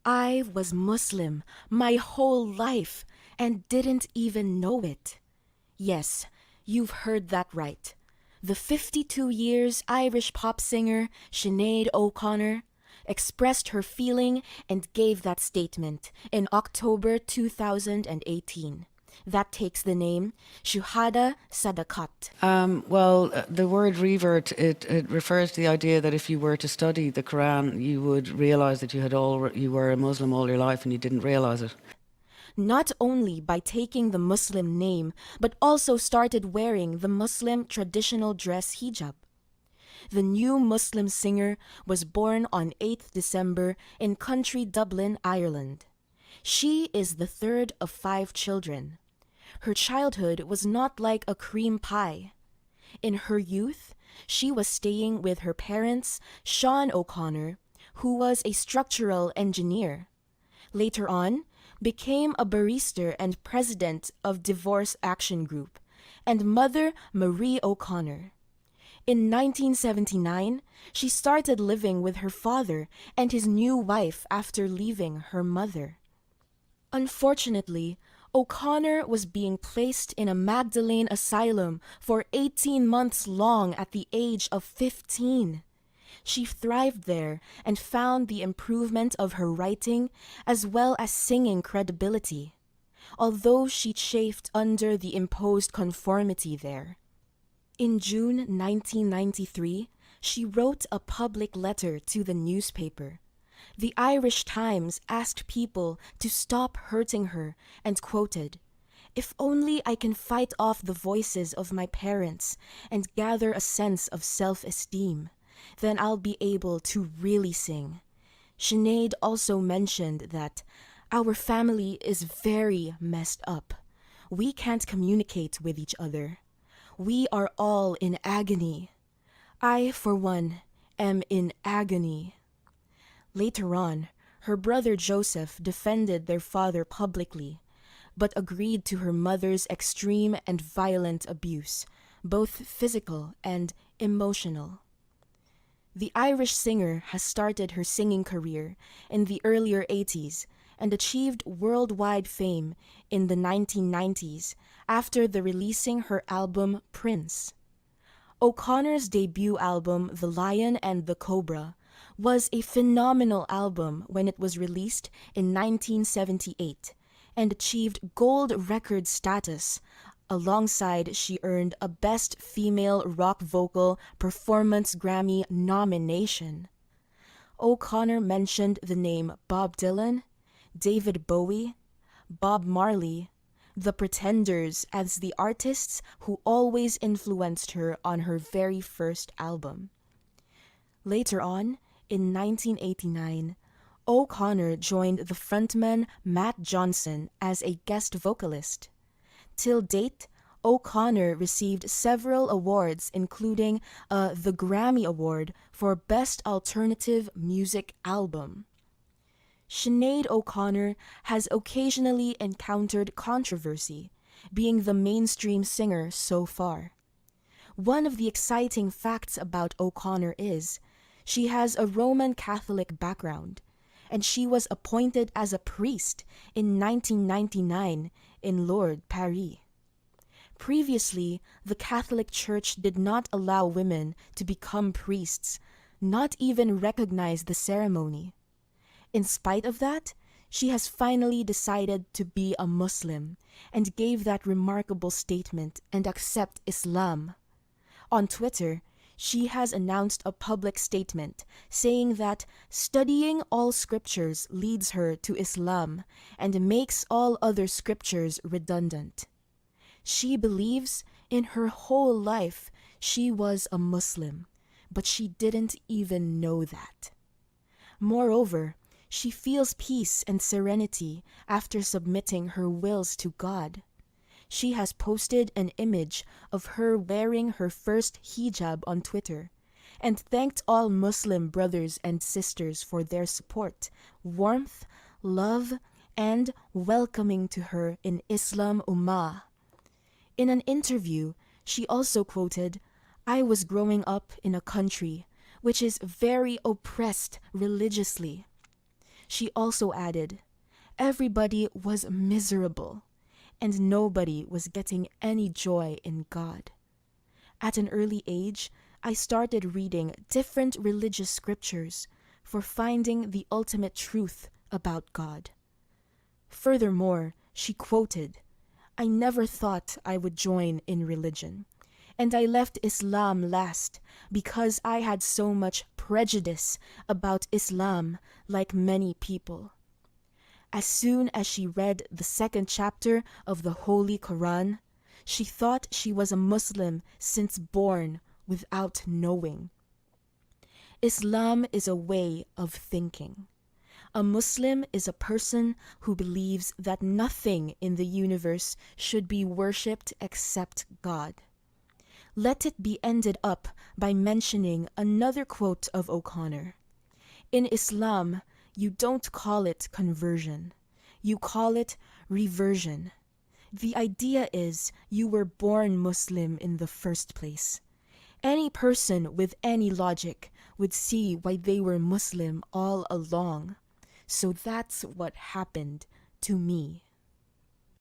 I was Muslim my whole life and didn't even know it. Yes, you've heard that right. The 52 years Irish pop singer Sinead O'Connor expressed her feeling and gave that statement in October 2018. That takes the name Shuhada Sadakat. The word revert, it refers to the idea that if you were to study the Quran, you would realize that you were a Muslim all your life and you didn't realize it. Not only by taking the Muslim name, but also started wearing the Muslim traditional dress hijab. The new Muslim singer was born on 8th December in country Dublin, Ireland. She is the third of 5 children. Her childhood was not like a cream pie. In her youth, she was staying with her parents, Sean O'Connor, who was a structural engineer. Later on, became a barrister and president of Divorce Action Group, and mother Marie O'Connor. In 1979, she started living with her father and his new wife after leaving her mother. Unfortunately, O'Connor was being placed in a Magdalene asylum for 18 months long at the age of 15. She thrived there and found the improvement of her writing as well as singing credibility, although she chafed under the imposed conformity there. In June 1993, she wrote a public letter to the newspaper. The Irish Times asked people to stop hurting her and quoted, "If only I can fight off the voices of my parents and gather a sense of self-esteem, then I'll be able to really sing." Sinead also mentioned that our family is very messed up. We can't communicate with each other. We are all in agony. I, for one, am in agony. Later on, her brother Joseph defended their father publicly, but agreed to her mother's extreme and violent abuse, both physical and emotional. The Irish singer has started her singing career in the earlier 80s and achieved worldwide fame in the 1990s after the releasing her album Prince. O'Connor's debut album The Lion and the Cobra was a phenomenal album when it was released in 1978 and achieved gold record status. Alongside, she earned a Best Female Rock Vocal Performance Grammy nomination. O'Connor mentioned the name Bob Dylan, David Bowie, Bob Marley, The Pretenders as the artists who always influenced her on her very first album. Later on, in 1989, O'Connor joined the frontman Matt Johnson as a guest vocalist. Till date, O'Connor received several awards, including the Grammy Award for Best Alternative Music Album. Sinead O'Connor has occasionally encountered controversy, being the mainstream singer so far. One of the exciting facts about O'Connor is she has a Roman Catholic background, and she was appointed as a priest in 1999 in Lourdes, Paris. Previously, the Catholic Church did not allow women to become priests, not even recognize the ceremony. In spite of that, she has finally decided to be a Muslim and gave that remarkable statement and accept Islam. On Twitter, she has announced a public statement saying that studying all scriptures leads her to Islam and makes all other scriptures redundant. She believes in her whole life she was a Muslim, but she didn't even know that. Moreover, she feels peace and serenity after submitting her wills to God. She has posted an image of her wearing her first hijab on Twitter and thanked all Muslim brothers and sisters for their support, warmth, love, and welcoming to her in Islam Ummah. In an interview, she also quoted, "I was growing up in a country which is very oppressed religiously. She also added, everybody was miserable, and nobody was getting any joy in God. At an early age, I started reading different religious scriptures for finding the ultimate truth about God. Furthermore, she quoted, I never thought I would join in religion, and I left Islam last because I had so much prejudice about Islam like many people. As soon as she read the second chapter of the Holy Qur'an, she thought she was a Muslim since born without knowing. Islam is a way of thinking. A Muslim is a person who believes that nothing in the universe should be worshipped except God. Let it be ended up by mentioning another quote of O'Connor. In Islam, you don't call it conversion. You call it reversion. The idea is you were born Muslim in the first place. Any person with any logic would see why they were Muslim all along. So that's what happened to me.